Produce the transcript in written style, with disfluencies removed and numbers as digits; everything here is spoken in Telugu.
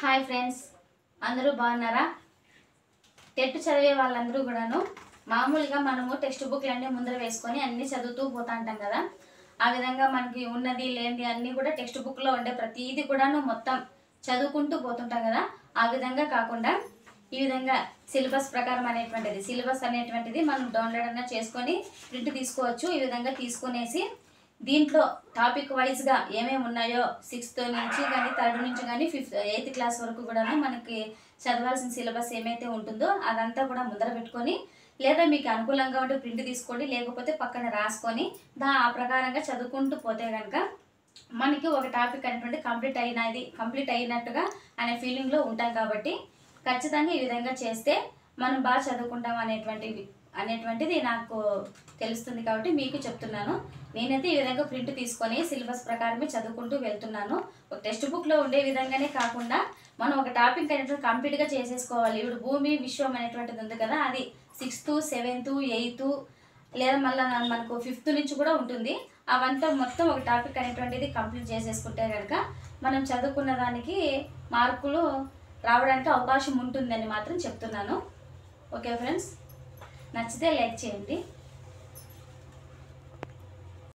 హాయ్ ఫ్రెండ్స్, అందరూ బాగున్నారా? టెట్ చదివే వాళ్ళందరూ కూడాను మామూలుగా మనము టెక్స్ట్ బుక్లన్నీ ముందర వేసుకొని అన్నీ చదువుతూ పోతా ఉంటాం కదా. ఆ విధంగా మనకి ఉన్నది లేనిది అన్నీ కూడా టెక్స్ట్ బుక్లో ఉండే ప్రతిదీ కూడాను మొత్తం చదువుకుంటూ పోతుంటాం కదా. ఆ విధంగా కాకుండా ఈ విధంగా సిలబస్ ప్రకారం సిలబస్ అనేటువంటిది మనం డౌన్లోడ్ అన్నా చేసుకొని ప్రింట్ తీసుకోవచ్చు. ఈ విధంగా తీసుకునేసి దీంట్లో టాపిక్ వైజ్గా ఏమేమి ఉన్నాయో 6th నుంచి కానీ 3rd నుంచి కానీ 8th క్లాస్ వరకు కూడా మనకి చదవాల్సిన సిలబస్ ఏమైతే ఉంటుందో అదంతా కూడా ముందర పెట్టుకొని, లేదా మీకు అనుకూలంగా ఉంటే ప్రింట్ తీసుకోండి, లేకపోతే పక్కన రాసుకొని ఆ ప్రకారంగా చదువుకుంటూ పోతే కనుక మనకి ఒక టాపిక్ అనేటువంటి కంప్లీట్ అయినట్టుగా అనే ఫీలింగ్లో ఉంటాం. కాబట్టి ఖచ్చితంగా ఈ విధంగా చేస్తే మనం బాగా చదువుకుంటాం అనేటువంటిది నాకు తెలుస్తుంది. కాబట్టి మీకు చెప్తున్నాను. నేనైతే ఈ విధంగా ప్రింట్ తీసుకొని సిలబస్ ప్రకారమే చదువుకుంటూ వెళ్తున్నాను. ఒక టెక్స్ట్ బుక్లో ఉండే విధంగానే కాకుండా మనం ఒక టాపిక్ అనేటువంటి కంప్లీట్గా చేసేసుకోవాలి. ఇప్పుడు భూమి విశ్వం అనేటువంటిది ఉంది కదా, అది 6th 7th 8th లేదా మళ్ళీ మనకు 5th నుంచి కూడా ఉంటుంది. అవంతా మొత్తం ఒక టాపిక్ అనేటువంటిది కంప్లీట్ చేసేసుకుంటే కనుక మనం చదువుకున్న దానికి మార్కులు రావడానికి అవకాశం ఉంటుందని మాత్రం చెప్తున్నాను. ఓకే ఫ్రెండ్స్, నచ్చితే లైక్ చేయండి.